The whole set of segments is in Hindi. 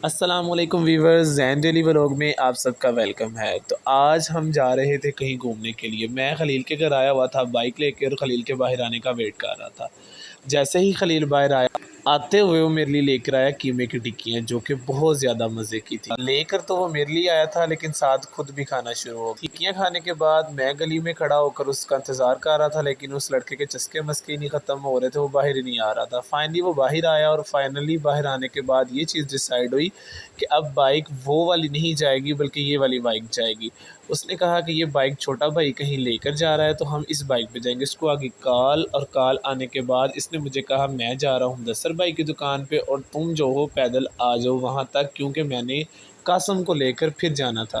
अस्सलाम वालेकुम वीवर्स, जैन डेली व्लॉग में आप सबका वेलकम है। तो आज हम जा रहे थे कहीं घूमने के लिए। मैं खलील के घर आया हुआ था बाइक लेकर और खलील के बाहर आने का वेट कर रहा था। जैसे ही खलील बाहर आया, आते हुए वो मेरे लिए लेकर आया कीमे की टिक्कियाँ, जो कि बहुत ज़्यादा मज़े की थी। लेकर तो वो मेरे लिए आया था, लेकिन साथ खुद भी खाना शुरू हो। टिक्कियाँ खाने के बाद मैं गली में खड़ा होकर उसका इंतज़ार कर रहा था, लेकिन उस लड़के के चस्के मस्के ही नहीं ख़त्म हो रहे थे, वो बाहर ही नहीं आ रहा था। फाइनली वो बाहर आया और फाइनली बाहर आने के बाद ये चीज़ डिसाइड हुई कि अब बाइक वो वाली नहीं जाएगी, बल्कि ये वाली बाइक जाएगी। उसने कहा कि ये बाइक छोटा भाई कहीं लेकर जा रहा है, तो हम इस बाइक पे जाएंगे। इसको आगे कॉल आने के बाद इसने मुझे कहा मैं जा रहा हूँ मुदस्सर भाई की दुकान पे और तुम जो हो पैदल आ जाओ वहाँ तक, क्योंकि मैंने कासम को लेकर फिर जाना था।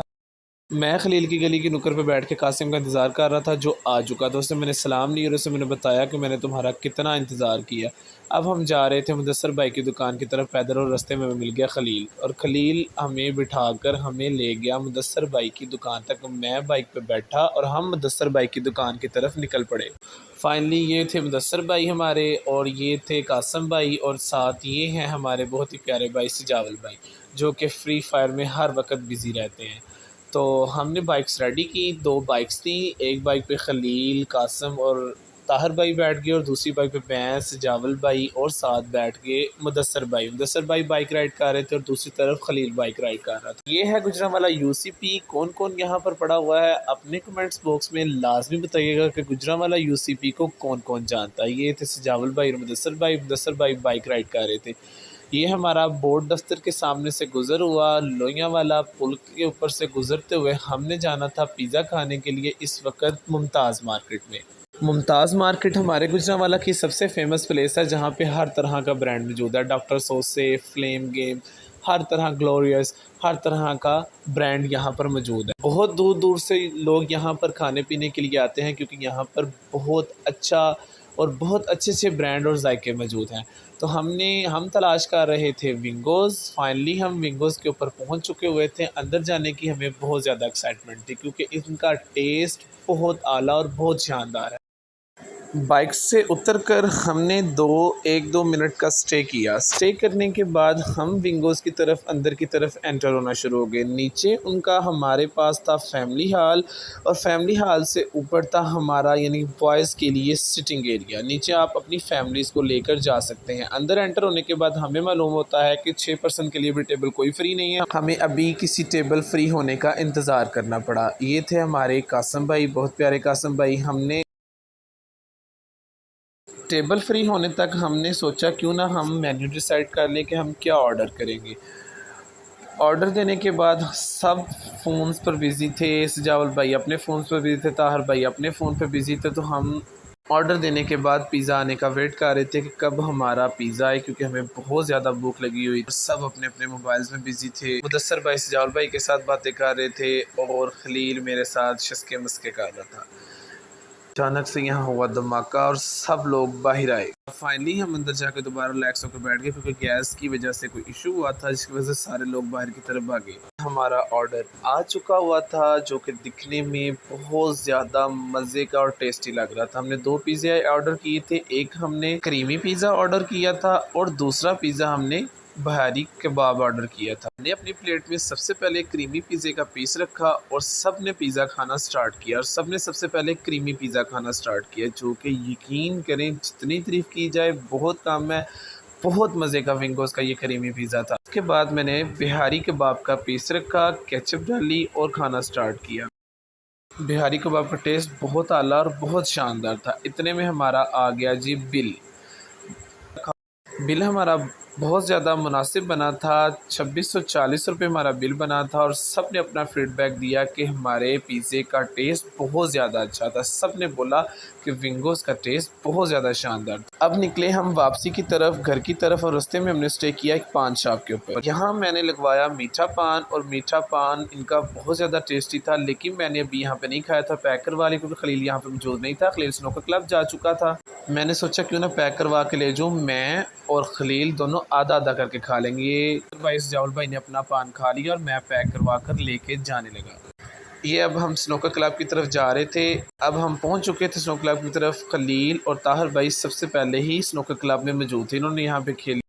मैं खलील की गली की नुक्कड़ पे बैठ के कासिम का इंतज़ार कर रहा था, जो आ चुका था। उससे मैंने सलाम लिया और उससे मैंने बताया कि मैंने तुम्हारा कितना इंतज़ार किया। अब हम जा रहे थे मुदस्सर भाई की दुकान की तरफ पैदल, और रास्ते में मिल गया खलील, और खलील हमें बिठाकर हमें ले गया मुदस्सर भाई की दुकान तक। मैं बाइक पे बैठा और हम मुदस्सर भाई की दुकान की तरफ निकल पड़े। फाइनली ये थे मुदस्सर भाई हमारे, और ये थे कासिम भाई, और साथ ये हैं हमारे बहुत ही प्यारे भाई सजावल भाई, जो कि फ्री फायर में हर वक्त बिज़ी रहते हैं। तो हमने बाइक्स रेडी की। 2 बाइक्स थी, एक बाइक पे खलील, कासम और ताहर भाई बैठ गए, और दूसरी बाइक पे मैं, सजावल भाई और साथ बैठ गए मुदस्सर भाई। मुदस्सर भाई बाइक राइड कर रहे थे और दूसरी तरफ खलील बाइक राइड कर रहा था। ये है गुजरांवाला यूसीपी। कौन कौन यहाँ पर पड़ा हुआ है अपने कमेंट्स बॉक्स में लाजमी बताइएगा कि गुजरांवाला यूसीपी को कौन कौन जानता है। ये थे सजावल भाई और मुदस्सर भाई। मुदस्सर भाई बाइक राइड कर रहे थे। ये हमारा बोर्ड दफ्तर के सामने से गुजर हुआ। लोहियां वाला पुल के ऊपर से गुजरते हुए हमने जाना था पिज़्ज़ा खाने के लिए, इस वक्त मुमताज़ मार्केट में। मुमताज़ मार्केट हमारे गुजरांवाला की सबसे फेमस प्लेस है, जहाँ पे हर तरह का ब्रांड मौजूद है। डॉक्टर सोसे, फ्लेम गेम, हर तरह ग्लोरियस, हर तरह का ब्रांड यहाँ पर मौजूद है। बहुत दूर दूर से लोग यहाँ पर खाने पीने के लिए आते हैं, क्योंकि यहाँ पर बहुत अच्छा और बहुत अच्छे अच्छे ब्रांड और जायके मौजूद हैं। तो हम तलाश कर रहे थे विंगोज़। फाइनली हम विंगोज़ के ऊपर पहुंच चुके हुए थे। अंदर जाने की हमें बहुत ज़्यादा एक्साइटमेंट थी, क्योंकि इनका टेस्ट बहुत आला और बहुत शानदार है। बाइक से उतरकर हमने 1-2 मिनट का स्टे किया। स्टे करने के बाद हम विंगोज़ की तरफ अंदर की तरफ एंटर होना शुरू हो गए। नीचे उनका हमारे पास था फैमिली हॉल, और फैमिली हॉल से ऊपर था हमारा यानी बॉयज़ के लिए सिटिंग एरिया। नीचे आप अपनी फैमिलीज़ को लेकर जा सकते हैं। अंदर एंटर होने के बाद हमें मालूम होता है कि 6 पर्सन के लिए भी टेबल कोई फ्री नहीं है। हमें अभी किसी टेबल फ्री होने का इंतज़ार करना पड़ा। ये थे हमारे कासम भाई, बहुत प्यारे कासम भाई। हमने टेबल फ्री होने तक हमने सोचा क्यों ना हम मेन्यू डिसाइड कर लें कि हम क्या ऑर्डर करेंगे। ऑर्डर देने के बाद सब फ़ोन्स पर बिज़ी थे। सजावल भाई अपने फ़ोन्स पर बिज़ी थे, ताहर भाई अपने फ़ोन पर बिज़ी थे। तो हम ऑर्डर देने के बाद पिज़्ज़ा आने का वेट कर रहे थे कि कब हमारा पिज़्ज़ा आए, क्योंकि हमें बहुत ज़्यादा भूख लगी हुई। सब अपने अपने मोबाइल्स में बिज़ी थे। मुदस्सर भाई सजावल भाई के साथ बातें कर रहे थे, और खलील मेरे साथ शस्के मस्के कर रहा था। अचानक से यहाँ हुआ धमाका और सब लोग बाहर आए। फाइनली हम अंदर जाकर दोबारा रिलैक्स होकर बैठ गए, क्योंकि गैस की वजह से कोई इशू हुआ था, जिसकी वजह से सारे लोग बाहर की तरफ भागे। हमारा ऑर्डर आ चुका हुआ था, जो कि दिखने में बहुत ज़्यादा मज़े का और टेस्टी लग रहा था। हमने 2 पिज़्ज़ा ऑर्डर किए थे। एक हमने क्रीमी पिज़्ज़ा ऑर्डर किया था, और दूसरा पिज़्ज़ा हमने बहारी कबाब ऑर्डर किया था। मैंने अपनी प्लेट में सबसे पहले क्रीमी पिज़्ज़े का पीस रखा, और सब ने पिज़्ज़ा खाना स्टार्ट किया, और सब ने सबसे पहले क्रीमी पिज़्ज़ा खाना स्टार्ट किया, जो कि यकीन करें जितनी तारीफ़ की जाए बहुत कम है। बहुत मज़े का विंगोज़ का ये क्रीमी पिज़्ज़ा था। उसके बाद मैंने बिहारी कबाब का पीस रखा, केचप डाली और खाना स्टार्ट किया। बिहारी कबाब का टेस्ट बहुत आला और बहुत शानदार था। इतने में हमारा आ गया जी बिल। बिल हमारा बहुत ज़्यादा मुनासिब बना था। 2640 रुपये हमारा बिल बना था, और सब ने अपना फीडबैक दिया कि हमारे पिज़्ज़े का टेस्ट बहुत ज़्यादा अच्छा था। सब ने बोला कि विंगोज़ का टेस्ट बहुत ज़्यादा शानदार था। अब निकले हम वापसी की तरफ, घर की तरफ, और रास्ते में हमने स्टे किया एक पान शॉप के ऊपर। यहाँ मैंने लगवाया मीठा पान, और मीठा पान इनका बहुत ज़्यादा टेस्टी था, लेकिन मैंने अभी यहाँ पे नहीं खाया था पैकर वाले, क्योंकि खलील यहाँ पे मौजूद नहीं था। खलील स्नूकर क्लब जा चुका था। मैंने सोचा क्यों ना पैक करवा के ले जाऊँ। मैं और खलील दोनों आधा आधा करके खा लेंगे। ये भाई सजावल भाई ने अपना पान खा लिया, और मैं पैक करवा कर लेके जाने लगा। ये अब हम स्नूकर क्लब की तरफ जा रहे थे। अब हम पहुंच चुके थे स्नूकर क्लब की तरफ। खलील और ताहर भाई सबसे पहले ही स्नूकर क्लब में मौजूद थे। इन्होंने यहाँ पे खेली।